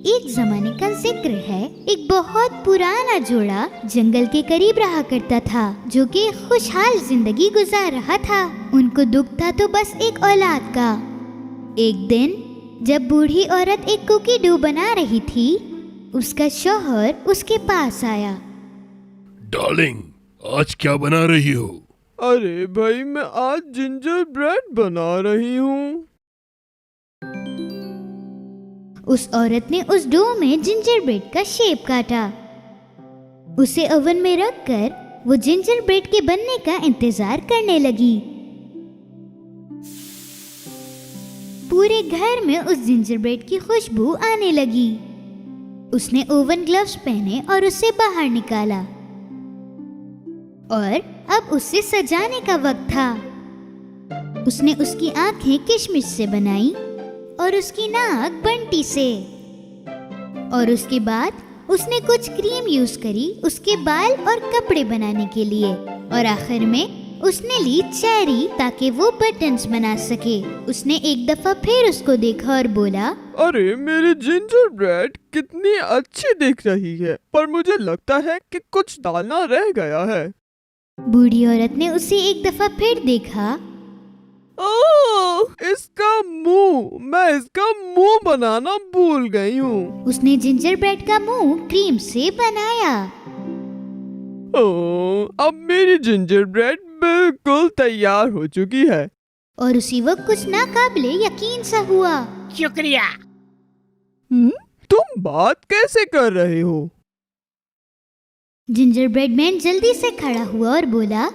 एक जमाने का जिक्र है। एक बहुत पुराना जोड़ा जंगल के करीब रहा करता था, जो कि खुशहाल जिंदगी गुजार रहा था। उनको दुख था तो बस एक औलाद का। एक दिन जब बूढ़ी औरत एक कुकी डो बना रही थी, उसका शौहर उसके पास आया। डार्लिंग, आज क्या बना रही हो? अरे भाई, मैं आज जिंजर ब्रेड बना रही हूँ। उस औरत ने उस डो में जिंजर ब्रेड का शेप काटा। उसे ओवन में रखकर वो जिंजर ब्रेड के बनने का इंतजार करने लगी। पूरे घर में उस जिंजर ब्रेड की खुशबू आने लगी। उसने ओवन ग्लव्स पहने और उसे बाहर निकाला और अब उसे सजाने का वक्त था। उसने उसकी आंखें किशमिश से बनाई और उसकी नाक बंटी से, और उसके बाद उसने कुछ क्रीम यूज करी उसके बाल और कपड़े बनाने के लिए, और आखिर में उसने ली चेरी ताकि वो बटन्स बना सके। उसने एक दफा फिर उसको देखा और बोला, अरे मेरी जिंजर ब्रेड कितनी अच्छी दिख रही है, पर मुझे लगता है कि कुछ डालना रह गया है। बूढ़ी औरत ने उसे एक दफा फिर देखा। ओह, इसका मुंह, मैं इसका मुंह बनाना भूल गई हूँ। उसने जिंजर ब्रेड का मुंह क्रीम से बनाया। ओह, अब मेरी जिंजर ब्रेड बिल्कुल तैयार हो चुकी है। और उसी वक्त कुछ नाकाबिले यकीन सा हुआ। शुक्रिया। तुम बात कैसे कर रहे हो? जिंजर ब्रेड मैन जल्दी से खड़ा हुआ और बोला,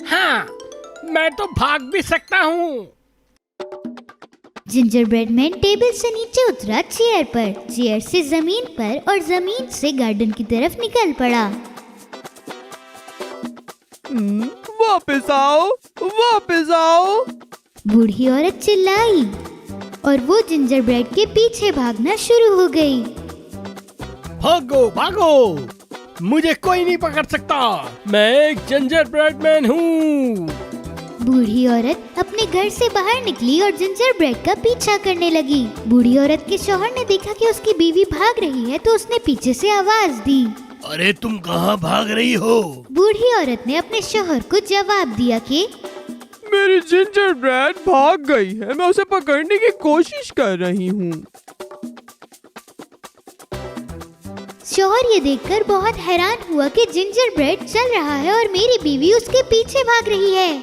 हाँ, मैं तो भाग भी सकता हूँ। जिंजर ब्रेड मैन टेबल से नीचे उतरा चेयर पर, चेयर से जमीन पर और जमीन से गार्डन की तरफ निकल पड़ा। वापस आओ, वापस आओ। बूढ़ी औरत चिल्लाई और वो जिंजर ब्रेड के पीछे भागना शुरू हो गई। भागो भागो, मुझे कोई नहीं पकड़ सकता, मैं एक जिंजर ब्रेड मैन हूँ। बूढ़ी औरत अपने घर से बाहर निकली और जिंजर ब्रेड का पीछा करने लगी। बूढ़ी औरत के शौहर ने देखा कि उसकी बीवी भाग रही है, तो उसने पीछे से आवाज दी, अरे तुम कहाँ भाग रही हो? बूढ़ी औरत ने अपने शौहर को जवाब दिया कि मेरी जिंजर ब्रेड भाग गई है, मैं उसे पकड़ने की कोशिश कर रही हूँ। शौहर ये देखकर बहुत हैरान हुआ कि जिंजर ब्रेड चल रहा है और मेरी बीवी उसके पीछे भाग रही है।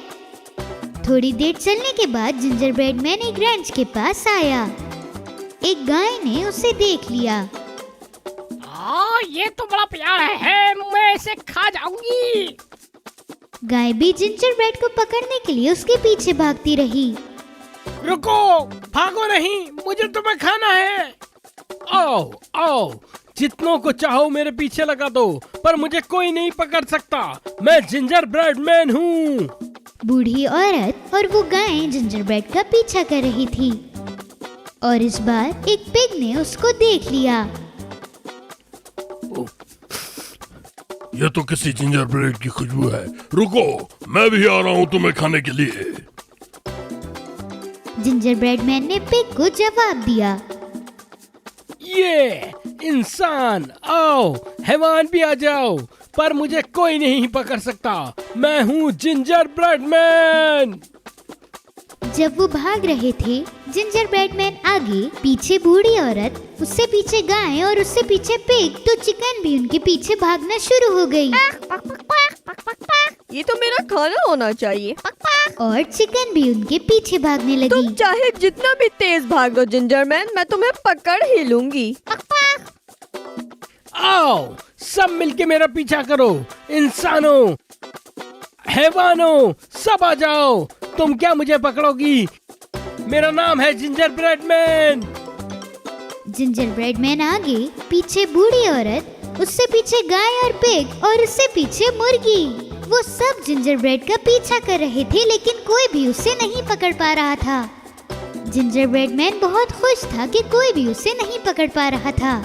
थोड़ी देर चलने के बाद जिंजर ब्रेड मैन एक रैंच के पास आया। एक गाय ने उसे देख लिया। ये तो बड़ा प्यारा है, मैं इसे खा जाऊंगी। गाय भी जिंजर ब्रेड को पकड़ने के लिए उसके पीछे भागती रही। रुको, भागो नहीं, मुझे तुम्हें खाना है। आओ आओ, जितनों को चाहो मेरे पीछे लगा दो, पर मुझे कोई नहीं पकड़ सकता, मैं जिंजर ब्रेड मैन हूँ। बूढ़ी औरत और वो गाय जिंजर ब्रेड का पीछा कर रही थी, और इस बार एक पिग ने उसको देख लिया। ये तो किसी जिंजर ब्रेड की खुशबू है। रुको, मैं भी आ रहा हूँ तुम्हें खाने के लिए। जिंजर ब्रेड मैन ने पिग को जवाब दिया, ये इंसान, आओ, हैवान भी आ जाओ, पर मुझे कोई नहीं पकड़ सकता, मैं हूँ जिंजर ब्रेड मैन। जब वो भाग रहे थे, जिंजर ब्रेड मैन आगे, पीछे बूढ़ी औरत, उससे पीछे गाय और उससे पीछे पिग, तो चिकन भी उनके पीछे भागना शुरू हो गई। ये तो मेरा खाना होना चाहिए। और चिकन भी उनके पीछे भागने लगी। तुम चाहे जितना भी तेज भाग लो जिंजर मैन, मैं तुम्हें पकड़ ही लूंगी। आओ, सब मिलके मेरा पीछा करो, इंसानों, हैवानों, सब आ जाओ। तुम क्या मुझे पकड़ोगी? मेरा नाम है ginger bread man. Ginger bread man आगे, पीछे बूढ़ी औरत, उससे पीछे गाय और पिग, और उससे पीछे मुर्गी। वो सब जिंजर ब्रेड का पीछा कर रहे थे, लेकिन कोई भी उसे नहीं पकड़ पा रहा था। जिंजर ब्रेड मैन बहुत खुश था कि कोई भी उसे नहीं पकड़ पा रहा था।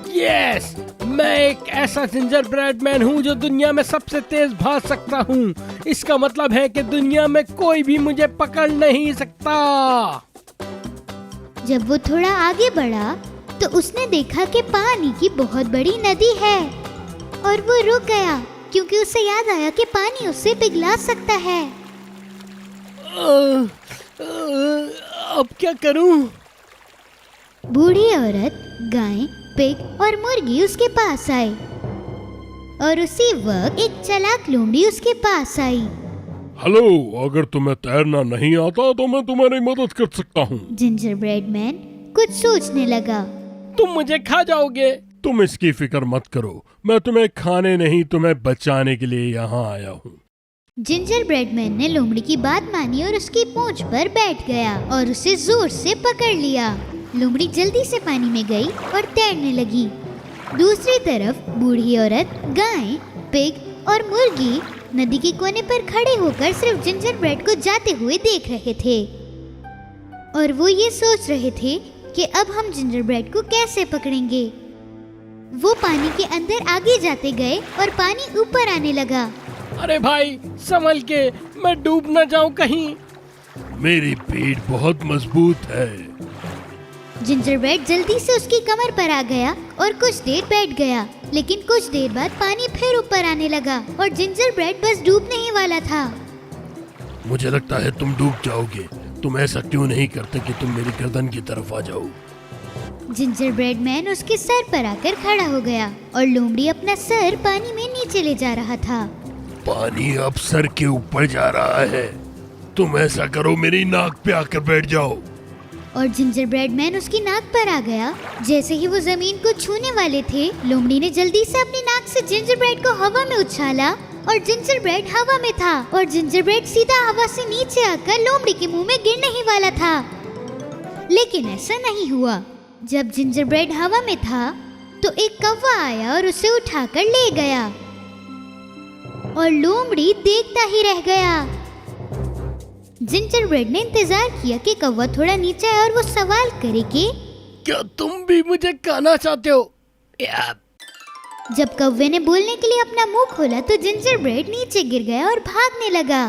यस, मैं एक ऐसा जिंजर ब्रेड मैन हूँ जो दुनिया में सबसे तेज भाग सकता हूँ। इसका मतलब है कि दुनिया में कोई भी मुझे पकड़ नहीं सकता। जब वो थोड़ा आगे बढ़ा तो उसने देखा कि पानी की बहुत बड़ी नदी है और वो रुक गया क्योंकि उसे याद आया कि पानी उसे पिघला सकता है। अब क्या करूं? बूढ़ी औरत, गाय, पिग और मुर्गी उसके पास आई और उसी वक्त एक चालाक लोमड़ी उसके पास आई। हेलो, अगर तुम्हें तैरना नहीं आता तो मैं तुम्हारी मदद कर सकता हूँ। जिंजर ब्रेड मैन कुछ सोचने लगा। तुम मुझे खा जाओगे। तुम इसकी फिक्र मत करो, मैं तुम्हें खाने नहीं तुम्हें बचाने के लिए यहाँ आया हूँ। जिंजर ब्रेड मैन ने लोमड़ी की बात मानी और उसकी पूंछ पर बैठ गया और उसे जोर से पकड़ लिया। लोमड़ी जल्दी से पानी में गई और तैरने लगी। दूसरी तरफ बूढ़ी औरत, गाय, पिग और मुर्गी नदी के कोने पर खड़े होकर सिर्फ जिंजर ब्रेड को जाते हुए देख रहे थे और वो ये सोच रहे थे कि अब हम जिंजर ब्रेड को कैसे पकड़ेंगे। वो पानी के अंदर आगे जाते गए और पानी ऊपर आने लगा। अरे भाई संभल के, मैं डूब न जाऊं कहीं। मेरी पीठ बहुत मजबूत है। जिंजर ब्रेड जल्दी से उसकी कमर पर आ गया और कुछ देर बैठ गया, लेकिन कुछ देर बाद पानी फिर ऊपर आने लगा और जिंजर ब्रेड बस डूबने ही वाला था। मुझे लगता है तुम डूब जाओगे। तुम ऐसा क्यों नहीं करते कि तुम मेरी गर्दन की तरफ आ जाओ। जिंजर ब्रेड मैन उसके सर पर आकर खड़ा हो गया और लोमड़ी अपना सर पानी में नीचे ले जा रहा था। पानी अब सर के ऊपर जा रहा है। तुम ऐसा करो, मेरी नाक पे आकर बैठ जाओ। और जिंजर ब्रेड मैन उसकी नाक पर आ गया। जैसे ही वो जमीन को छूने वाले थे, लोमड़ी ने जल्दी से अपनी नाक से जिंजर ब्रेड को हवा में उछाला और जिंजर ब्रेड हवा में था और जिंजर ब्रेड सीधा हवा से नीचे आकर लोमड़ी के मुंह में गिरने ही वाला था। लेकिन ऐसा नहीं हुआ। जब जिंजर ब्रेड हवा में था तो एक कौवा आया और उसे उठाकर ले गया और लोमड़ी देखता ही रह गया। जिंजर ब्रेड ने इंतजार किया कि कौवा थोड़ा नीचे आए और वो सवाल करे कि क्या तुम भी मुझे खाना चाहते हो? जब कौवे ने बोलने के लिए अपना मुंह खोला तो जिंजर ब्रेड नीचे गिर गया और भागने लगा।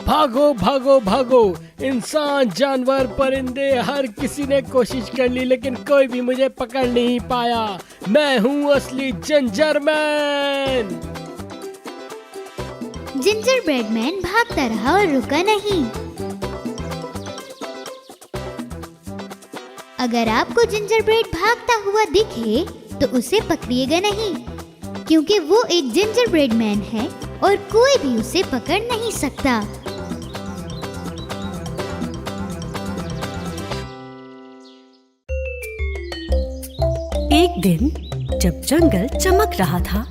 भागो भागो भागो, इंसान, जानवर, परिंदे, हर किसी ने कोशिश कर ली लेकिन कोई भी मुझे पकड़ नहीं पाया। मैं हूँ असली ginger man. Ginger bread man भागता रहा और रुका नहीं। अगर आपको जिंजर ब्रेड भागता हुआ दिखे तो उसे पकड़िएगा नहीं, क्योंकि वो एक जिंजर ब्रेड मैन है और कोई भी उसे पकड़ नहीं सकता। एक दिन जब जंगल चमक रहा था,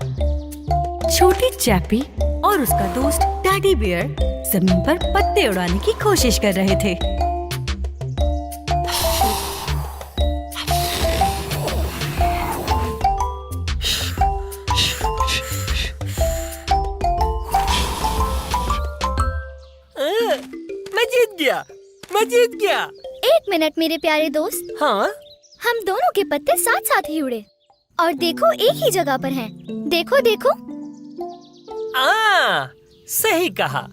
छोटी चैपी और उसका दोस्त टैडी बियर जमीन पर पत्ते उड़ाने की कोशिश कर रहे थे। मैं जीत गया। एक मिनट मेरे प्यारे दोस्त। हाँ, हम दोनों के पत्ते साथ साथ ही उड़े और देखो एक ही जगह पर हैं। देखो देखो। सही कहा।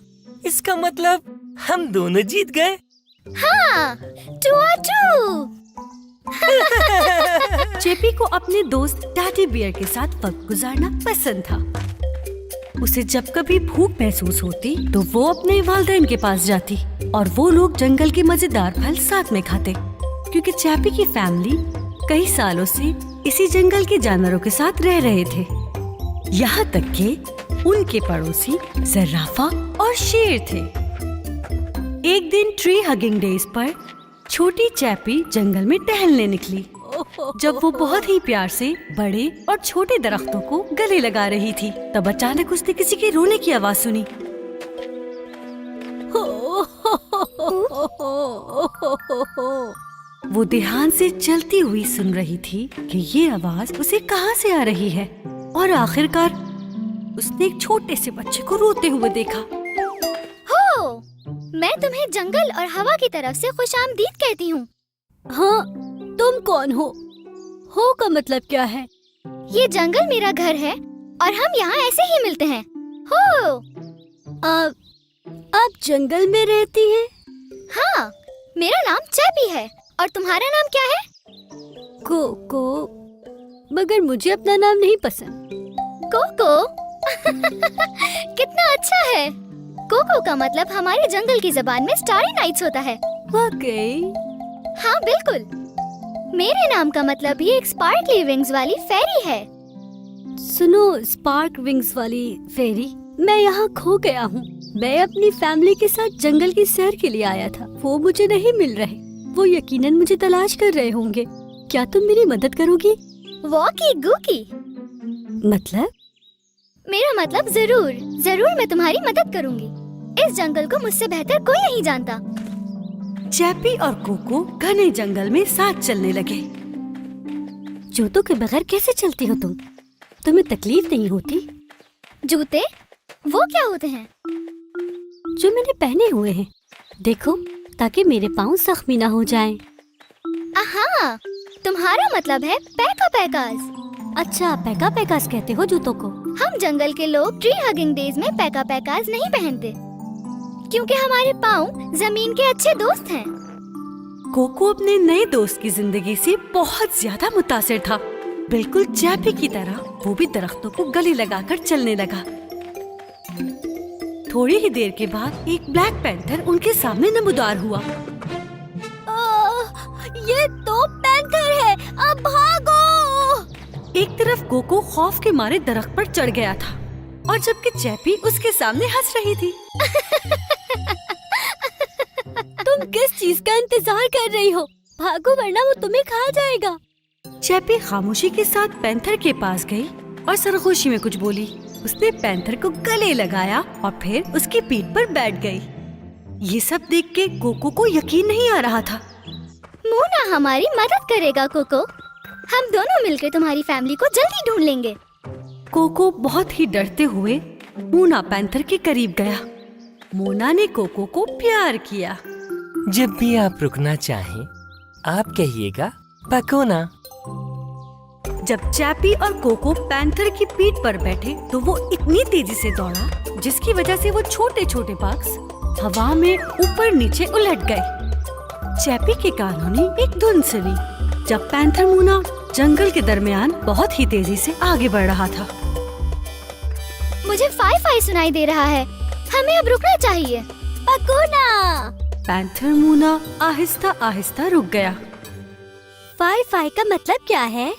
इसका मतलब हम दोनों जीत गए। हाँ, 2-2। चेपी को अपने दोस्त टैडी बियर के साथ वक्त गुजारना पसंद था। उसे जब कभी भूख महसूस होती तो वो अपने वालिदैन के पास जाती और वो लोग जंगल के मजेदार फल साथ में खाते, क्योंकि चैपी की फैमिली कई सालों से इसी जंगल के जानवरों के साथ रह रहे थे। यहाँ तक कि उनके पड़ोसी ज़राफ़ा और शेर थे। एक दिन ट्री हगिंग डेज पर छोटी चैपी जंगल में टहलने निकली। जब वो बहुत ही प्यार से बड़े और छोटे दरख्तों को गले लगा रही थी, तब अचानक उसने किसी के रोने की आवाज सुनी। वो ध्यान से चलती हुई सुन रही थी कि ये आवाज उसे कहाँ से आ रही है, और आखिरकार उसने एक छोटे से बच्चे को रोते हुए देखा। हो, मैं तुम्हें जंगल और हवा की तरफ से खुशामदीद कहती हूँ। हाँ, तुम कौन हो? हो का मतलब क्या है? ये जंगल मेरा घर है और हम यहाँ ऐसे ही मिलते हैं। हो, आप जंगल में रहती हैं? हाँ, मेरा नाम चैपी है और तुम्हारा नाम क्या है? कोको, मगर मुझे अपना नाम नहीं पसंद। कोको। कितना अच्छा है। कोको का मतलब हमारे जंगल की जबान में स्टारी नाइट्स होता है। वाकई? हाँ बिल्कुल। मेरे नाम का मतलब भी एक स्पार्कली विंग्स वाली फेरी है। सुनो स्पार्क विंग्स वाली फेरी, मैं यहाँ खो गया हूँ। मैं अपनी फैमिली के साथ जंगल की सैर के लिए आया था। वो मुझे नहीं मिल रहे। वो यकीनन मुझे तलाश कर रहे होंगे। क्या तुम मेरी मदद करोगी? वॉकी गुकी। मतलब? मेरा मतलब जरूर जरूर मैं तुम्हारी मदद करूंगी। इस जंगल को मुझसे बेहतर कोई नहीं जानता। चैपी और कोको घने जंगल में साथ चलने लगे। जूतों के बगैर कैसे चलती हो तुम? तुम्हें तकलीफ नहीं होती? जूते? वो क्या होते हैं? जो मैंने पहने हुए हैं, देखो, ताकि मेरे पाँव जख्मी ना हो जाएं। आहा, तुम्हारा मतलब है पैका पैकास। अच्छा, पैका पैकास कहते हो जूतों को? हम जंगल के लोग ट्री हगिंग डेज में पैका पैकास नहीं पहनते, क्योंकि हमारे पाँव जमीन के अच्छे दोस्त हैं। कोको अपने नए दोस्त की जिंदगी से बहुत ज्यादा मुतासिर था। बिल्कुल चैपी की तरह वो भी दरख्तों को गले लगाकर चलने लगा। थोड़ी ही देर के बाद एक ब्लैक पैंथर उनके सामने नमूदार हुआ। ये तो पैंथर है, अब भागो! एक तरफ कोको खौफ के मारे दरख्त पर चढ़ गया था और जबकि चैपी उसके सामने हंस रही थी। तुम किस चीज का इंतजार कर रही हो? भागो वरना वो तुम्हें खा जाएगा। चैपी खामोशी के साथ पैंथर के पास गई और सरगोशी में कुछ बोली। उसने पैंथर को गले लगाया और फिर उसकी पीठ पर बैठ गई। ये सब देख के कोको को यकीन नहीं आ रहा था। मोना हमारी मदद करेगा कोको। हम दोनों मिलकर तुम्हारी फैमिली को जल्दी ढूंढ लेंगे। कोको बहुत ही डरते हुए मोना पैंथर के करीब गया। मोना ने कोको को प्यार किया। जब भी आप रुकना चाहें, आप कहिएगा पकोना। जब चैपी और कोको पैंथर की पीठ पर बैठे तो वो इतनी तेजी से दौड़ा जिसकी वजह से वो छोटे छोटे बग्स हवा में ऊपर नीचे उलट गए। चैपी के कानों ने एक धुन सुनी जब पैंथर मोना जंगल के दरमियान बहुत ही तेजी से आगे बढ़ रहा था। मुझे फाई फाई सुनाई दे रहा है। हमें अब रुकना चाहिए। पकोना! पैंथर मोना आहिस्ता आहिस्ता रुक गया। फाई फाई का मतलब क्या है?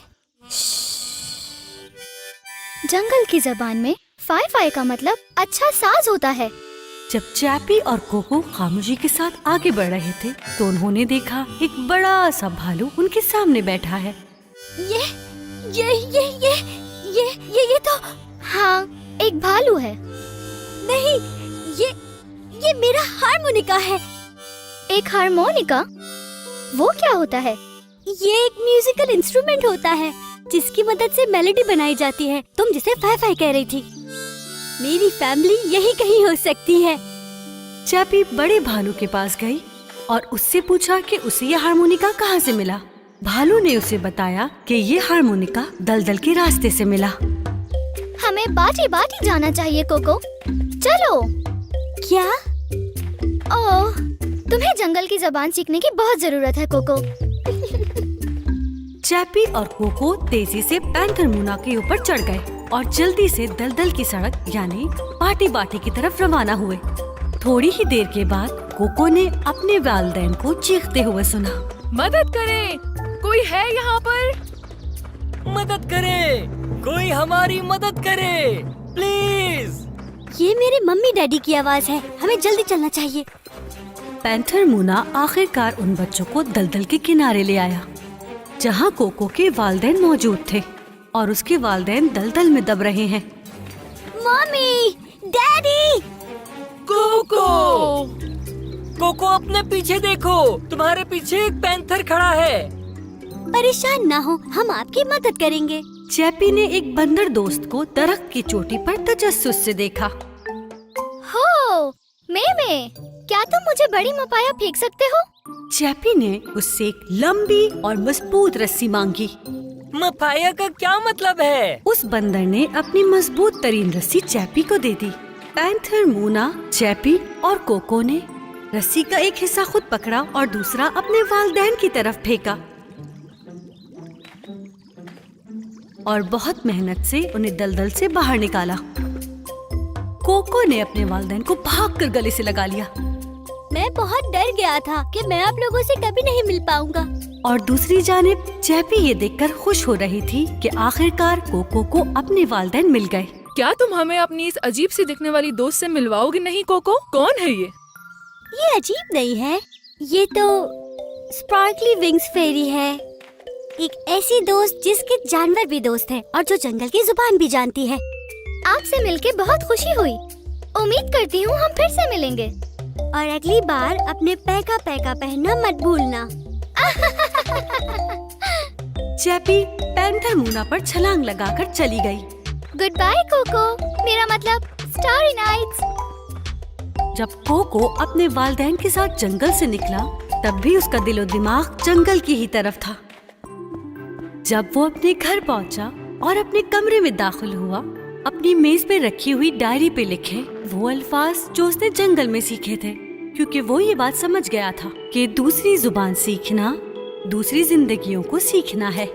जंगल की जबान में फाई फाई का मतलब अच्छा साज होता है। जब चैपी और कोको खामोशी के साथ आगे बढ़ रहे थे तो उन्होंने देखा एक बड़ा सा भालू उनके सामने बैठा है। ये तो हाँ, एक भालू है। नहीं, ये मेरा हारमोनिका है। एक हारमोनिका? वो क्या होता है? ये एक म्यूजिकल इंस्ट्रूमेंट होता है जिसकी मदद से मेलोडी बनाई जाती है। तुम जिसे फाई फाई कह रही थी। मेरी फैमिली यही कहीं हो सकती है। चैपी बड़े भालू के पास गई और उससे पूछा कि उसे यह हारमोनिका कहाँ से मिला। भालू ने उसे बताया कि ये हारमोनिका दलदल के रास्ते से मिला। हमें बाटी बाटी जाना चाहिए कोको। चलो। क्या? ओह, तुम्हें जंगल की जबान सीखने की बहुत जरूरत है कोको। चैपी और कोको तेजी से पैंथर मोना के ऊपर चढ़ गए और जल्दी से दलदल की सड़क यानी बाटी बाटी की तरफ रवाना हुए। थोड़ी ही देर के बाद कोको ने अपने वालिदैन को चीखते हुए सुना, मदद करें, कोई है यहाँ पर? मदद करे, कोई हमारी मदद करे, प्लीज। ये मेरे मम्मी डैडी की आवाज है। हमें जल्दी चलना चाहिए। पैंथर मोना आखिरकार उन बच्चों को दलदल के किनारे ले आया जहाँ कोको के वालिदैन मौजूद थे और उसके वालिदैन दलदल में दब रहे हैं। Mummy, daddy! कोको! कोको अपने पीछे देखो, तुम्हारे पीछे एक पैंथर खड़ा है। परेशान ना हो, हम आपकी मदद करेंगे। चैपी ने एक बंदर दोस्त को दरख्त की चोटी पर तजस्सुस से देखा। हो, मेमे, क्या तुम मुझे बड़ी मपाया फेंक सकते हो? चैपी ने उससे एक लंबी और मजबूत रस्सी मांगी। मपाया का क्या मतलब है? उस बंदर ने अपनी मजबूत तरीन रस्सी चैपी को दे दी। पैंथर मोना, चैपी और कोको ने रस्सी का एक हिस्सा खुद पकड़ा और दूसरा अपने वालिदैन की तरफ फेंका और बहुत मेहनत से उन्हें दलदल से बाहर निकाला। कोको ने अपने वालिदैन को भागकर गले से लगा लिया मैं बहुत डर गया था कि मैं आप लोगों से कभी नहीं मिल पाऊंगा। और दूसरी जानिब जैपी ये देखकर खुश हो रही थी कि आखिरकार कोको को अपने वालिदैन मिल गए। क्या तुम हमें अपनी इस अजीब सी दिखने वाली दोस्त से मिलवाओगे नहीं कोको? कौन है ये अजीब नहीं है, ये तो स्पार्कली विंग्स फेरी है, एक ऐसी दोस्त जिसके जानवर भी दोस्त हैं और जो जंगल की जुबान भी जानती है। आपसे मिलके बहुत खुशी हुई। उम्मीद करती हूँ हम फिर से मिलेंगे। और अगली बार अपने पैका पैका पहनना मत भूलना। जैपी पैंथर मूना पर छलांग लगाकर चली गई। गुड बाय कोको, मेरा मतलब स्टारी नाइट्स। जब कोको अपने वालिदैन के साथ जंगल से निकला तब भी उसका दिलो दिमाग जंगल की ही तरफ था। जब वो अपने घर पहुंचा और अपने कमरे में दाखिल हुआ, अपनी मेज पे रखी हुई डायरी पे लिखे वो अल्फाज जो उसने जंगल में सीखे थे, क्योंकि वो ये बात समझ गया था कि दूसरी जुबान सीखना दूसरी जिंदगियों को सीखना है।